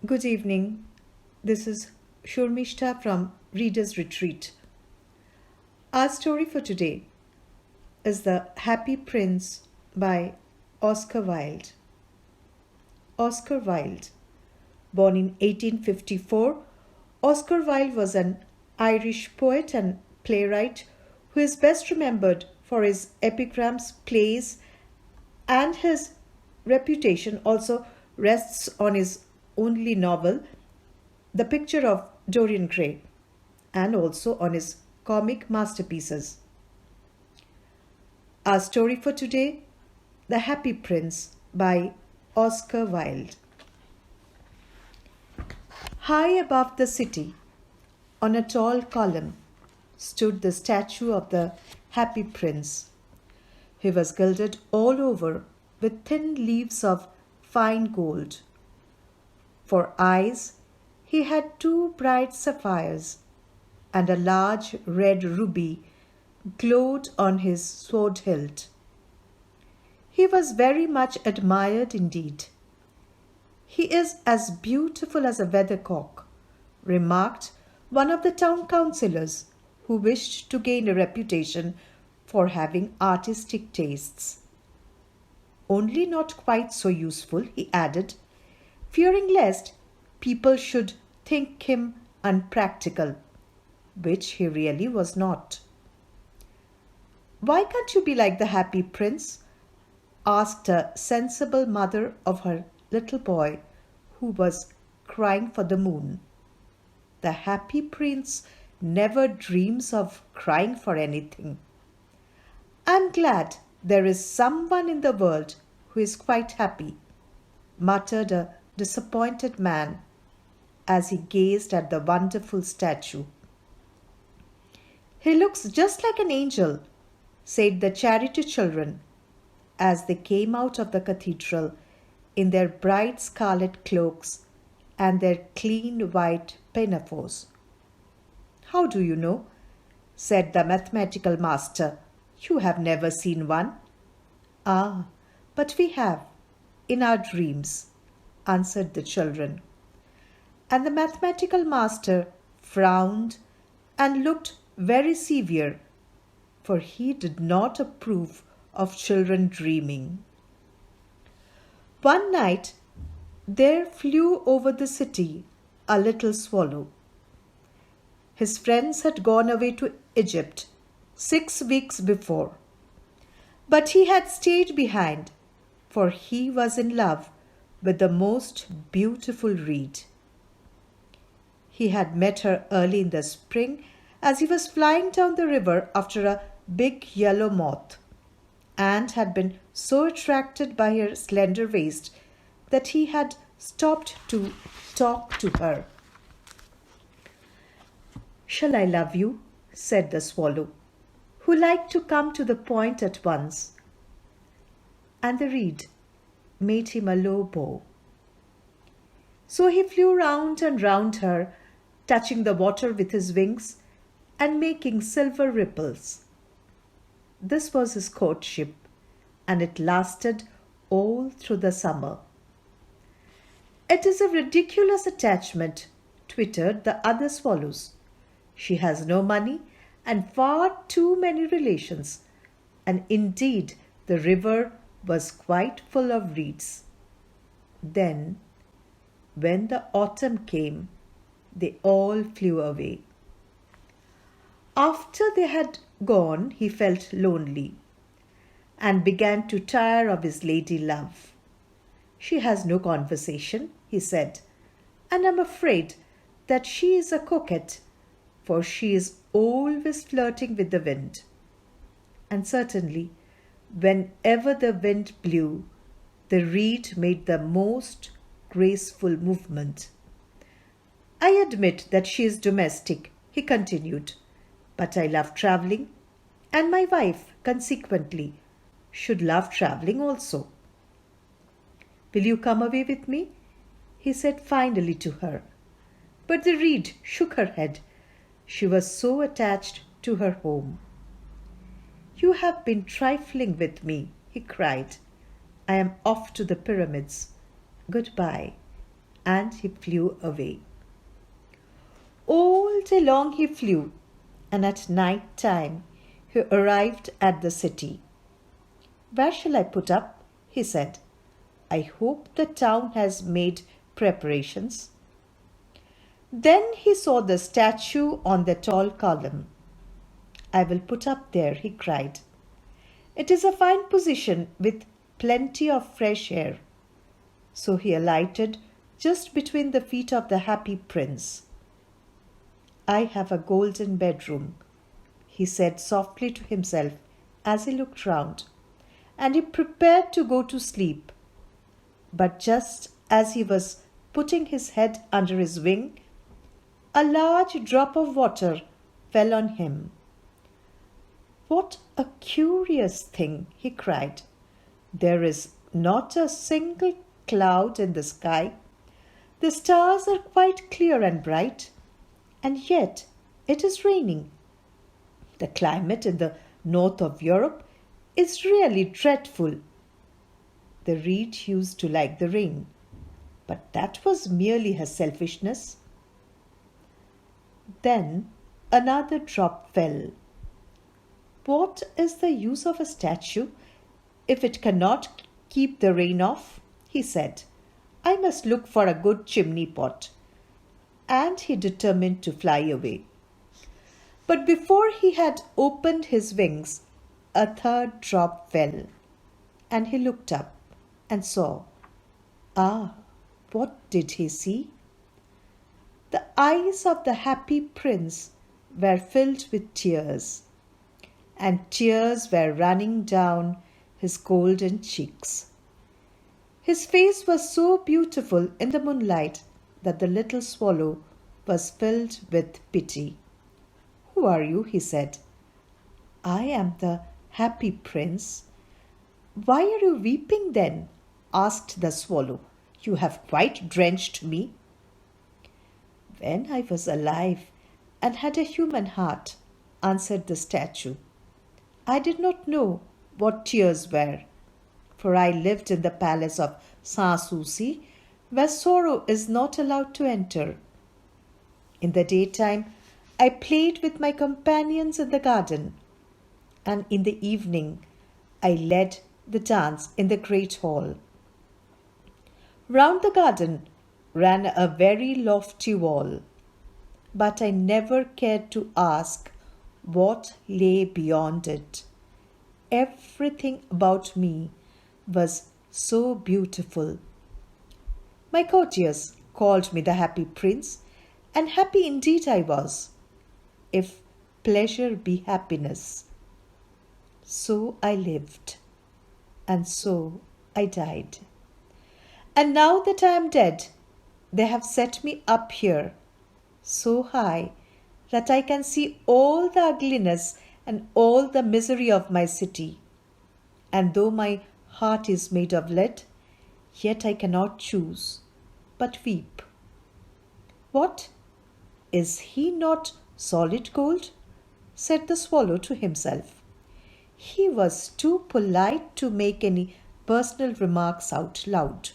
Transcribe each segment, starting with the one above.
Good evening. This is Shurmishta from Reader's Retreat. Our story for today is The Happy Prince by Oscar Wilde. Oscar Wilde. Born in 1854, Oscar Wilde was an Irish poet and playwright who is best remembered for his epigrams, plays, and his reputation also rests on his only novel, The Picture of Dorian Gray, and also on his comic masterpieces. Our story for today, The Happy Prince by Oscar Wilde. High above the city, on a tall column, stood the statue of the Happy Prince. He was gilded all over with thin leaves of fine gold. For eyes, he had two bright sapphires, and a large red ruby glowed on his sword hilt. He was very much admired indeed. "He is as beautiful as a weathercock," remarked one of the town councillors who wished to gain a reputation for having artistic tastes. "Only not quite so useful," he added, fearing lest people should think him unpractical, which he really was not. "Why can't you be like the Happy Prince?" asked a sensible mother of her little boy who was crying for the moon. "The Happy Prince never dreams of crying for anything." "I'm glad there is someone in the world who is quite happy," muttered a disappointed man as he gazed at the wonderful statue. "He looks just like an angel," said the charity children as they came out of the cathedral in their bright scarlet cloaks and their clean white pinafores. "How do you know?" said the mathematical master. "You have never seen one." "Ah, but we have, in our dreams," answered the children. And the mathematical master frowned and looked very severe, for he did not approve of children dreaming. One night there flew over the city a little swallow. His friends had gone away to Egypt 6 weeks before, but he had stayed behind, for he was in love with the most beautiful reed. He had met her early in the spring as he was flying down the river after a big yellow moth, and had been so attracted by her slender waist that he had stopped to talk to her. "Shall I love you?" said the swallow, who liked to come to the point at once. And the reed made him a low bow. So he flew round and round her, touching the water with his wings and making silver ripples. This was his courtship, and it lasted all through the summer. "It is a ridiculous attachment," twittered the other swallows. "She has no money and far too many relations," and indeed the river was quite full of reeds. Then, when the autumn came, they all flew away. After they had gone, he felt lonely and began to tire of his lady love. "She has no conversation," he said, "and I'm afraid that she is a coquette, for she is always flirting with the wind." And certainly, whenever the wind blew, the reed made the most graceful movement. "I admit that she is domestic," he continued, "but I love travelling, and my wife, consequently, should love travelling also. Will you come away with me?" he said finally to her. But the reed shook her head. She was so attached to her home. "You have been trifling with me," he cried. "I am off to the pyramids. Goodbye, and he flew away. All day long he flew, and at night time he arrived at the city. "Where shall I put up?" he said. "I hope the town has made preparations." Then he saw the statue on the tall column. "I will put up there," he cried. "It is a fine position with plenty of fresh air." So he alighted just between the feet of the happy prince. "I have a golden bedroom," he said softly to himself as he looked round, and he prepared to go to sleep. But just as he was putting his head under his wing, a large drop of water fell on him. "What a curious thing!" he cried. "There is not a single cloud in the sky. The stars are quite clear and bright, and yet it is raining. The climate in the north of Europe is really dreadful." The reed used to like the rain, but that was merely her selfishness. Then another drop fell. "What is the use of a statue if it cannot keep the rain off?" he said. "I must look for a good chimney pot." And he determined to fly away. But before he had opened his wings, a third drop fell, and he looked up and saw. What did he see? The eyes of the happy prince were filled with tears, and tears were running down his golden cheeks. His face was so beautiful in the moonlight that the little swallow was filled with pity. "Who are you?" he said. "I am the happy prince." "Why are you weeping then?" asked the swallow. "You have quite drenched me." "When I was alive and had a human heart," answered the statue, "I did not know what tears were, for I lived in the palace of Sans-Souci, where sorrow is not allowed to enter. In the daytime, I played with my companions in the garden, and in the evening, I led the dance in the great hall. Round the garden ran a very lofty wall, but I never cared to ask what lay beyond it. Everything about me was so beautiful. My courtiers called me the happy prince, and happy indeed I was, if pleasure be happiness. So I lived, and so I died. And now that I am dead, they have set me up here, so high that I can see all the ugliness and all the misery of my city. And though my heart is made of lead, yet I cannot choose but weep. What? Is he not solid gold? Said the swallow to himself. He was too polite to make any personal remarks out loud.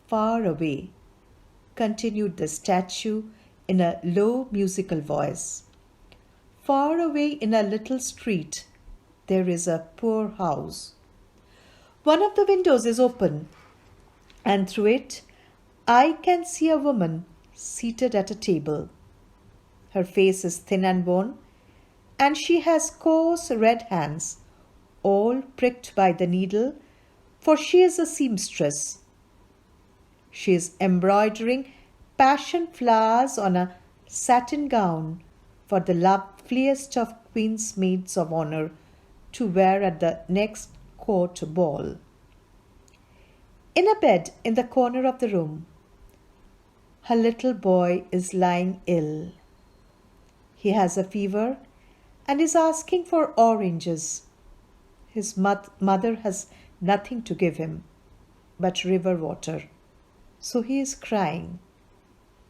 Far away, continued the statue in a low musical voice. Far away in a little street, there is a poor house. One of the windows is open, and through it I can see a woman seated at a table. Her face is thin and worn, and she has coarse red hands, all pricked by the needle, for she is a seamstress. She is embroidering passion flowers on a satin gown for the loveliest of Queen's maids of honor to wear at the next court ball. In a bed in the corner of the room, her little boy is lying ill. He has a fever and is asking for oranges. His mother has nothing to give him but river water, so he is crying.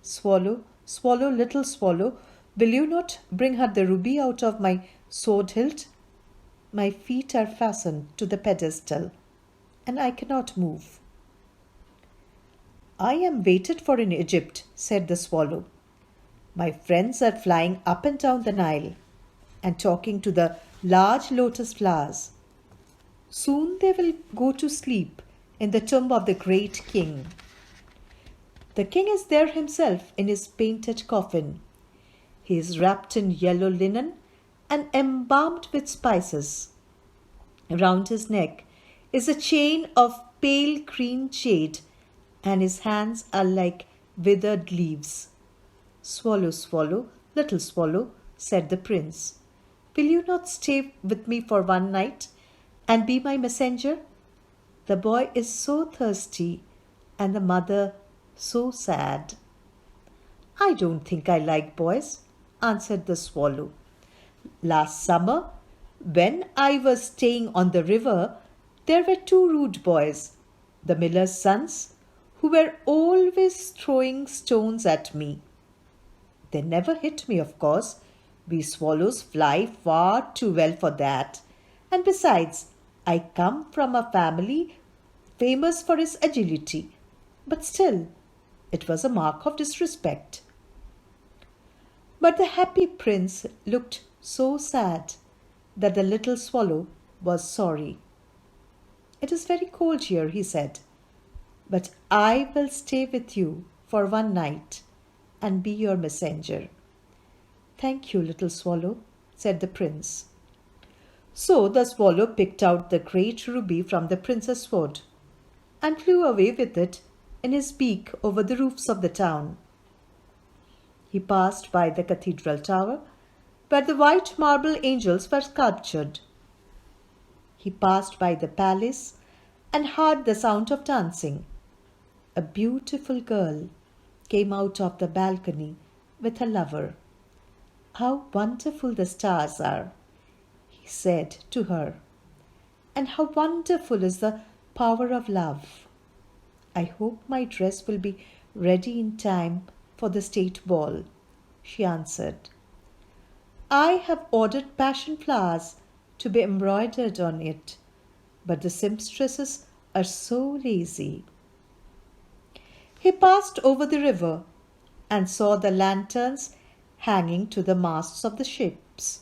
Swallow, swallow, little swallow, will you not bring her the ruby out of my sword hilt? My feet are fastened to the pedestal, and I cannot move. I am waited for in Egypt, said the swallow. My friends are flying up and down the Nile and talking to the large lotus flowers. Soon they will go to sleep in the tomb of the great king. The king is there himself in his painted coffin. He is wrapped in yellow linen and embalmed with spices. Round his neck is a chain of pale green jade, and his hands are like withered leaves. Swallow, swallow, little swallow, said the prince, will you not stay with me for one night and be my messenger? The boy is so thirsty and the mother so sad. I don't think I like boys, answered the swallow. Last summer, when I was staying on the river, there were two rude boys, the miller's sons, who were always throwing stones at me. They never hit me, of course. We swallows fly far too well for that. And besides, I come from a family famous for its agility. But still, it was a mark of disrespect. But the happy prince looked so sad that the little swallow was sorry. It is very cold here, he said, but I will stay with you for one night and be your messenger. Thank you, little swallow, said the prince. So the swallow picked out the great ruby from the prince's sword and flew away with it in his beak over the roofs of the town. He passed by the cathedral tower, where the white marble angels were sculptured. He passed by the palace and heard the sound of dancing. A beautiful girl came out of the balcony with a lover. How wonderful the stars are, he said to her, and how wonderful is the power of love. I hope my dress will be ready in time for the state ball, she answered. I have ordered passion flowers to be embroidered on it, but the seamstresses are so lazy. He passed over the river and saw the lanterns hanging to the masts of the ships.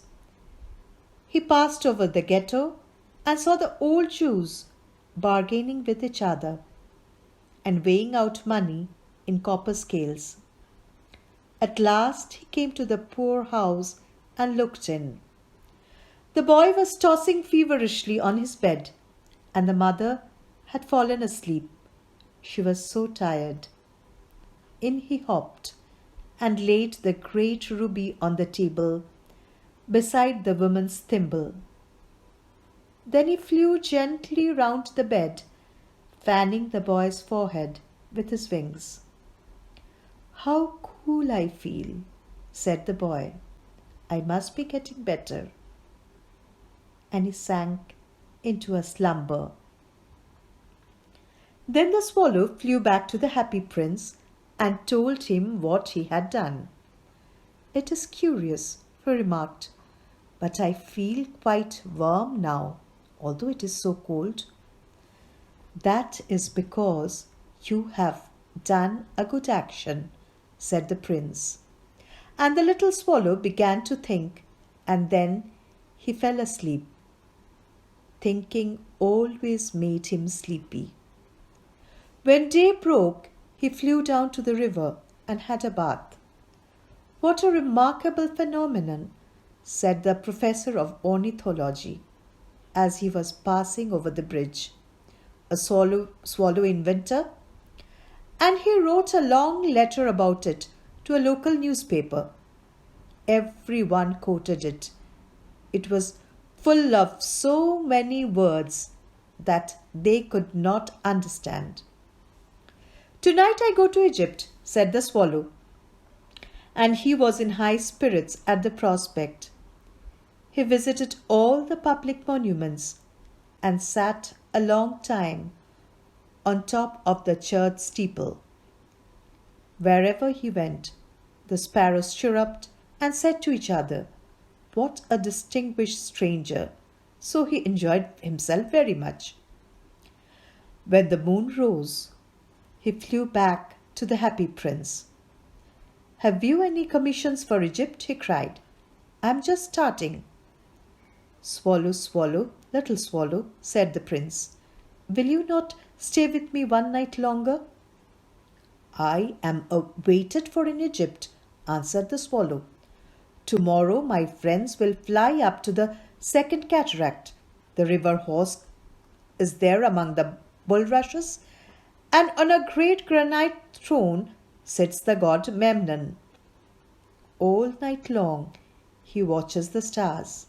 He passed over the ghetto and saw the old Jews bargaining with each other and weighing out money in copper scales. At last he came to the poor house and looked in. The boy was tossing feverishly on his bed, and the mother had fallen asleep. She was so tired. In he hopped and laid the great ruby on the table beside the woman's thimble. Then he flew gently round the bed, fanning the boy's forehead with his wings. How cool I feel, said the boy. I must be getting better. And he sank into a slumber. Then the swallow flew back to the happy prince and told him what he had done. It is curious, he remarked, but I feel quite warm now, although it is so cold. That is because you have done a good action, said the prince. And the little swallow began to think, and then he fell asleep. Thinking always made him sleepy. When day broke, he flew down to the river and had a bath. What a remarkable phenomenon, said the professor of ornithology as he was passing over the bridge. A swallow in winter? And he wrote a long letter about it to a local newspaper. Everyone quoted it. It was full of so many words that they could not understand. Tonight I go to Egypt, said the swallow, and he was in high spirits at the prospect. He visited all the public monuments and sat a long time on top of the church steeple. Wherever he went, the sparrows chirruped and said to each other, "What a distinguished stranger!" So he enjoyed himself very much. When the moon rose, he flew back to the happy prince. "Have you any commissions for Egypt?" he cried. "I'm just starting." "Swallow, swallow, little swallow," said the prince. "Will you not stay with me one night longer?" "I am waited for in Egypt," answered the swallow. "Tomorrow my friends will fly up to the second cataract. The river horse is there among the bulrushes, and on a great granite throne sits the god Memnon. All night long he watches the stars,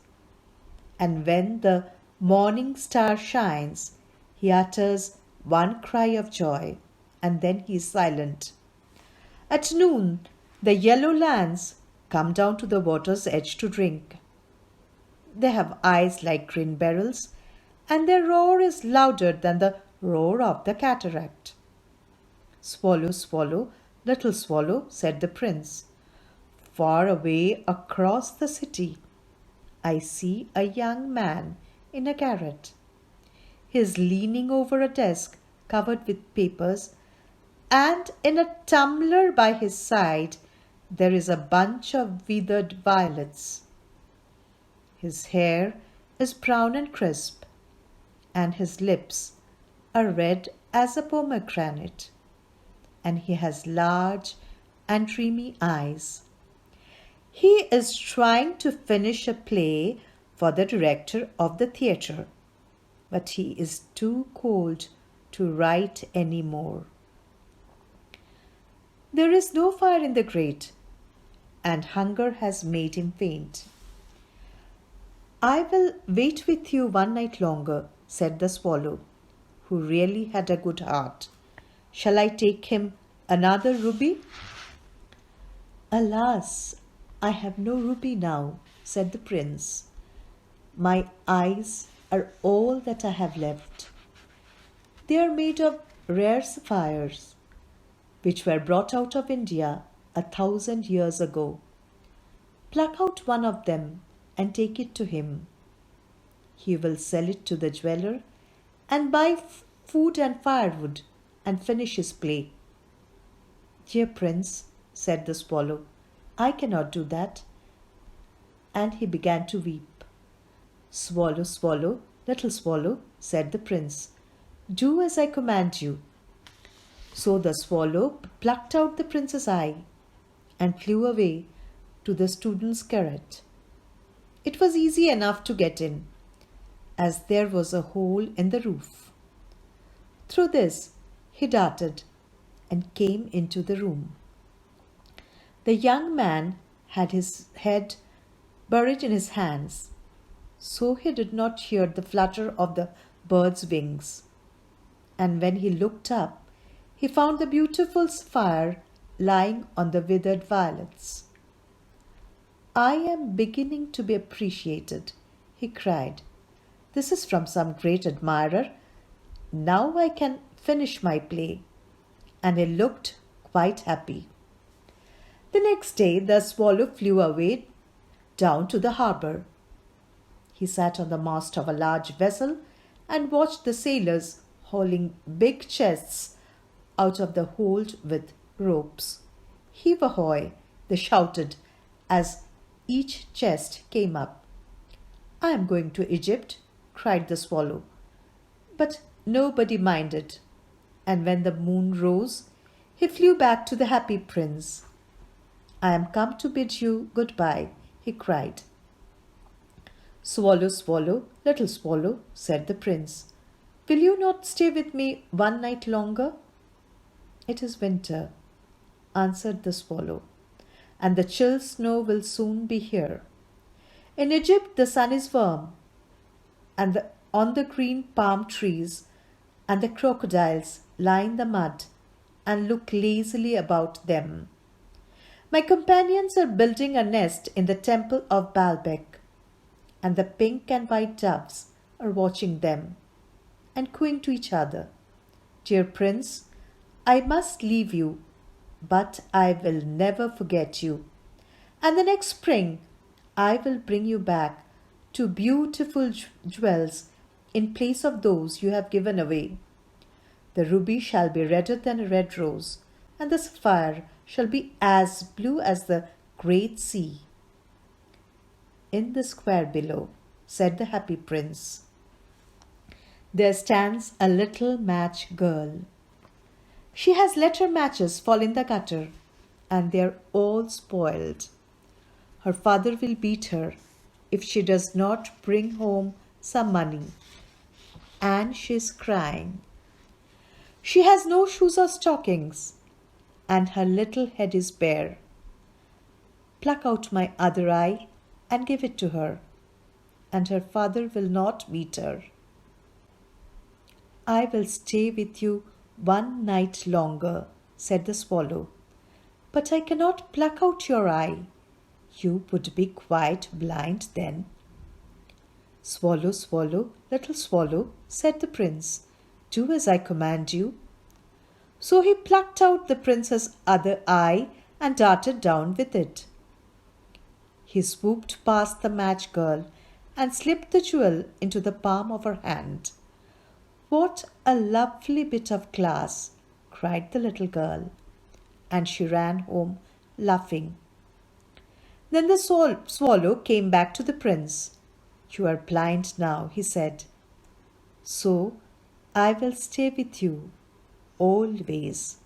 and when the morning star shines, he utters one cry of joy, and then he is silent. At noon, the yellow lambs come down to the water's edge to drink. They have eyes like green beryls, and their roar is louder than the roar of the cataract." "Swallow, swallow, little swallow," said the prince. "Far away across the city, I see a young man in a garret. He is leaning over a desk covered with papers, and in a tumbler by his side there is a bunch of withered violets. His hair is brown and crisp, and his lips are red as a pomegranate, and he has large and dreamy eyes. He is trying to finish a play for the director of the theatre, but he is too cold to write any more. There is no fire in the grate, and hunger has made him faint. I will wait with you one night longer," said the swallow, who really had a good heart. "Shall I take him another ruby?" "Alas, I have no ruby now," said the prince. "My eyes are all that I have left. They are made of rare sapphires, which were brought out of India 1,000 years ago. Pluck out one of them and take it to him. He will sell it to the jeweler and buy food and firewood and finish his play." "Dear prince," said the swallow, "I cannot do that." And he began to weep. "Swallow, swallow, little swallow," said the prince. "Do as I command you." So the swallow plucked out the prince's eye and flew away to the student's garret. It was easy enough to get in, as there was a hole in the roof. Through this he darted and came into the room. The young man had his head buried in his hands, so he did not hear the flutter of the bird's wings. And when he looked up, he found the beautiful sapphire lying on the withered violets. "I am beginning to be appreciated," he cried. "This is from some great admirer. Now I can finish my play." And he looked quite happy. The next day the swallow flew away down to the harbour. He sat on the mast of a large vessel and watched the sailors hauling big chests out of the hold with ropes. "Heave ahoy!" they shouted as each chest came up. "I am going to Egypt," cried the swallow. But nobody minded, and when the moon rose, he flew back to the happy prince. "I am come to bid you good-bye," he cried. "Swallow, swallow, little swallow," said the prince. "Will you not stay with me one night longer?" "It is winter," answered the swallow, "and the chill snow will soon be here. In Egypt the sun is warm, and on the green palm trees, and the crocodiles lie in the mud and look lazily about them. My companions are building a nest in the temple of Baalbek, and the pink and white doves are watching them and cooing to each other. Dear prince, I must leave you, but I will never forget you. And the next spring I will bring you back to beautiful jewels in place of those you have given away. The ruby shall be redder than a red rose, and the sapphire shall be as blue as the great sea. In the square below, said the happy prince, there stands a little match girl. She has let her matches fall in the gutter, and they are all spoiled. Her father will beat her if she does not bring home some money. And she is crying. She has no shoes or stockings, and her little head is bare. Pluck out my other eye and give it to her, and her father will not beat her. I will stay with you one night longer, said the swallow, but I cannot pluck out your eye. You would be quite blind then. Swallow, swallow, little swallow, said the prince, do as I command you. So he plucked out the prince's other eye and darted down with it. He swooped past the match girl and slipped the jewel into the palm of her hand. What a lovely bit of glass, cried the little girl, and she ran home laughing. Then the swallow came back to the prince. You are blind now, he said, so I will stay with you always.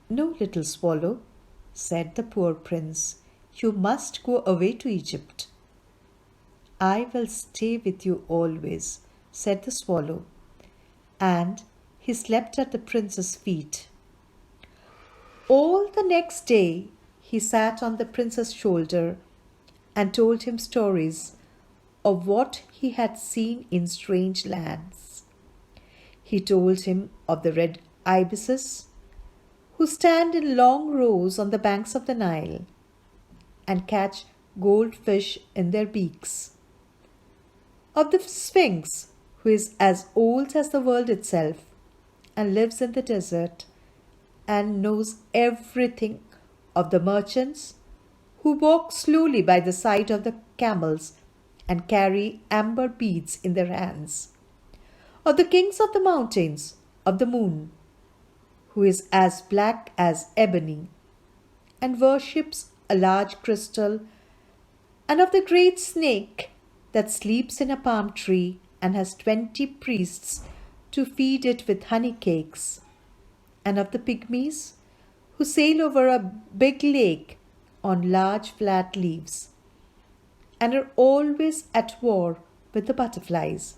No, little swallow, said the poor prince, you must go away to Egypt. I will stay with you always, said the swallow, and he slept at the prince's feet. All the next day he sat on the prince's shoulder and told him stories of what he had seen in strange lands. He told him of the red ibises who stand in long rows on the banks of the Nile and catch goldfish in their beaks, of the Sphinx who is as old as the world itself and lives in the desert and knows everything, of the merchants who walk slowly by the side of the camels and carry amber beads in their hands, of the kings of the mountains, of the moon, who is as black as ebony and worships a large crystal, and of the great snake that sleeps in a palm tree and has 20 priests to feed it with honey cakes, and of the pygmies who sail over a big lake on large flat leaves and are always at war with the butterflies.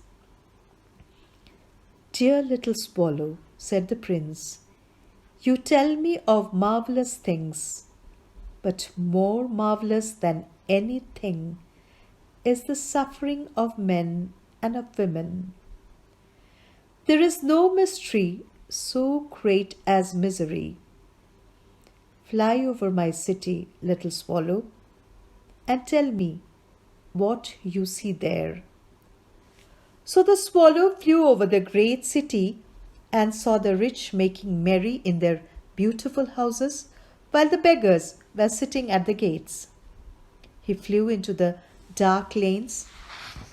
Dear little swallow, said the prince, you tell me of marvelous things, but more marvelous than anything is the suffering of men and of women. There is no mystery so great as misery. Fly over my city, little swallow, and tell me what you see there. So the swallow flew over the great city and saw the rich making merry in their beautiful houses, while the beggars were sitting at the gates. He flew into the dark lanes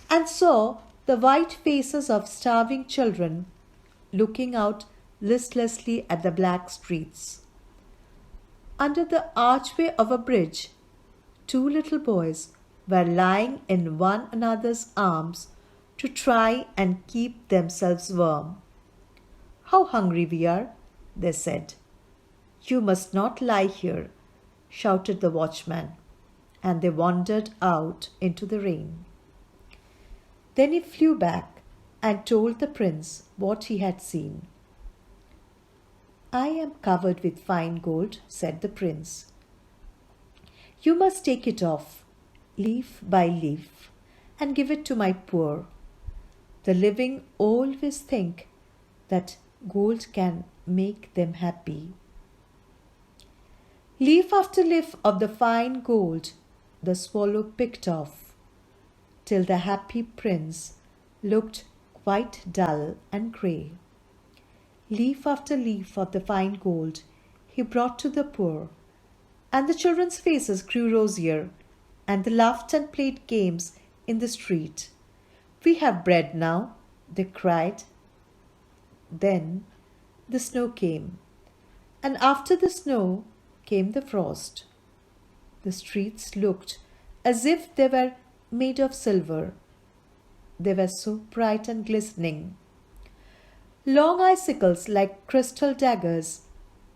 and saw the white faces of starving children looking out listlessly at the black streets. Under the archway of a bridge, 2 little boys were lying in one another's arms to try and keep themselves warm. How hungry we are, they said. You must not lie here, shouted the watchman, and they wandered out into the rain. Then he flew back and told the prince what he had seen. I am covered with fine gold, said the prince. You must take it off, leaf by leaf, and give it to my poor. The living always think that gold can make them happy. Leaf after leaf of the fine gold the swallow picked off, till the happy prince looked quite dull and grey. Leaf after leaf of the fine gold he brought to the poor, and the children's faces grew rosier, and they laughed and played games in the street. We have bread now, they cried. Then the snow came, and after the snow came the frost. The streets looked as if they were made of silver. They were so bright and glistening. Long icicles like crystal daggers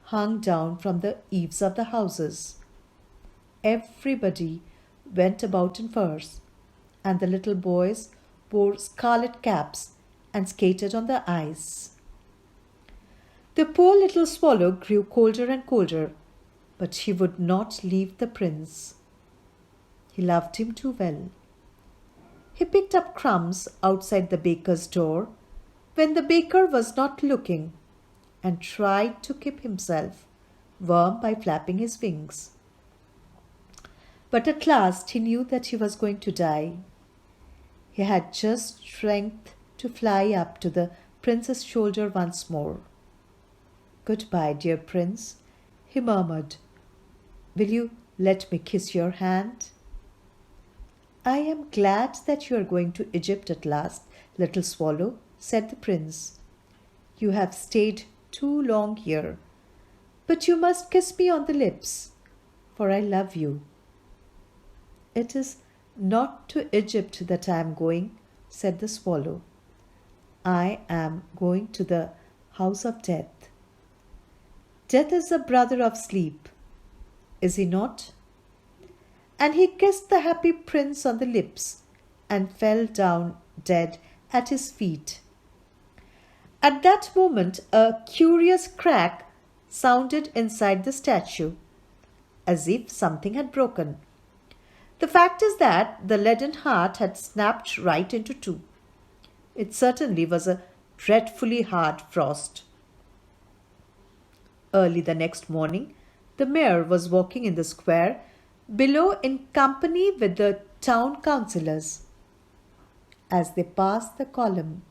hung down from the eaves of the houses. Everybody went about in furs, and the little boys wore scarlet caps and skated on the ice. The poor little swallow grew colder and colder, but he would not leave the prince. He loved him too well. He picked up crumbs outside the baker's door when the baker was not looking, and tried to keep himself warm by flapping his wings. But at last he knew that he was going to die. He had just strength to fly up to the prince's shoulder once more. "Goodbye, dear prince," he murmured. "Will you let me kiss your hand?" "I am glad that you are going to Egypt at last, little swallow," said the prince. "You have stayed too long here, but you must kiss me on the lips, for I love you." "It is not to Egypt that I am going," said the swallow. "I am going to the house of death. Death is the brother of sleep, is he not?" And he kissed the happy prince on the lips and fell down dead at his feet. At that moment a curious crack sounded inside the statue, as if something had broken. The fact is that the leaden heart had snapped right into two. It certainly was a dreadfully hard frost. Early the next morning, the mayor was walking in the square below in company with the town councillors. As they passed the column,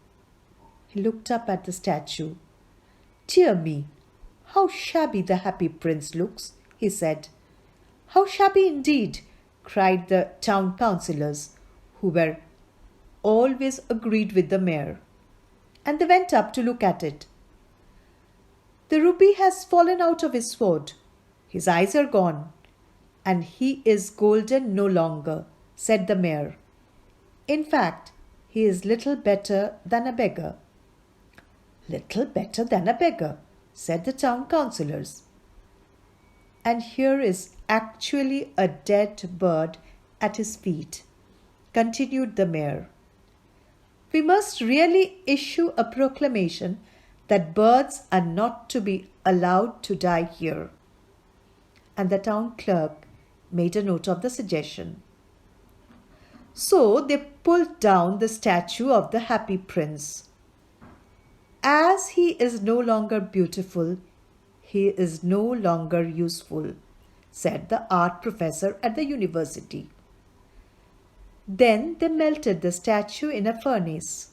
he looked up at the statue. "Dear me, how shabby the happy prince looks," he said. "How shabby indeed," cried the town councillors, who were always agreed with the mayor, and they went up to look at it. "The ruby has fallen out of his sword. His eyes are gone, and he is golden no longer," said the mayor. "In fact, he is little better than a beggar." "Little better than a beggar," said the town councillors. "And here is actually a dead bird at his feet," continued the mayor. "We must really issue a proclamation that birds are not to be allowed to die here." And the town clerk made a note of the suggestion. So they pulled down the statue of the happy prince. "As he is no longer beautiful, he is no longer useful," said the art professor at the university. Then they melted the statue in a furnace,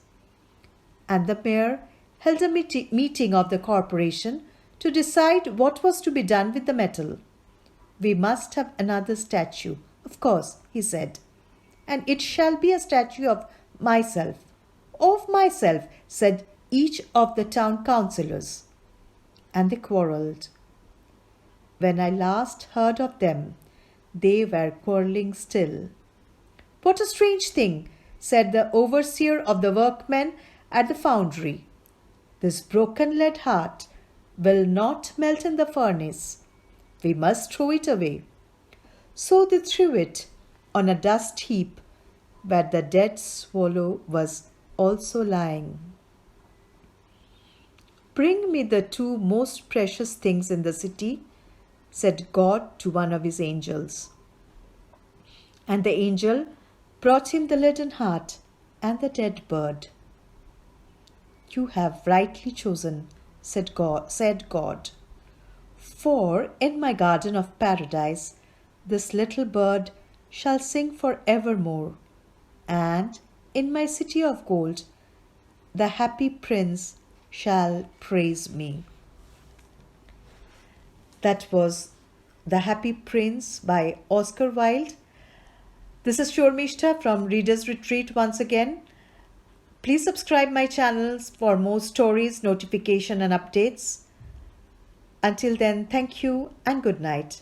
and the mayor held a meeting of the corporation to decide what was to be done with the metal. "We must have another statue, of course," he said, "and it shall be a statue of myself." "Of myself," said each of the town councillors, and they quarrelled. When I last heard of them, they were quarrelling still. "What a strange thing," said the overseer of the workmen at the foundry. "This broken lead heart will not melt in the furnace. We must throw it away." So they threw it on a dust heap where the dead swallow was also lying. "Bring me the two most precious things in the city," said God to one of his angels. And the angel brought him the leaden heart and the dead bird. "You have rightly chosen," said God. "For in my garden of paradise this little bird shall sing for evermore, and in my city of gold the happy prince shall praise me." That was The Happy Prince by Oscar Wilde. This is Shormishta from Reader's Retreat once again. Please subscribe my channels for more stories, notification and updates. Until then, thank you and good night.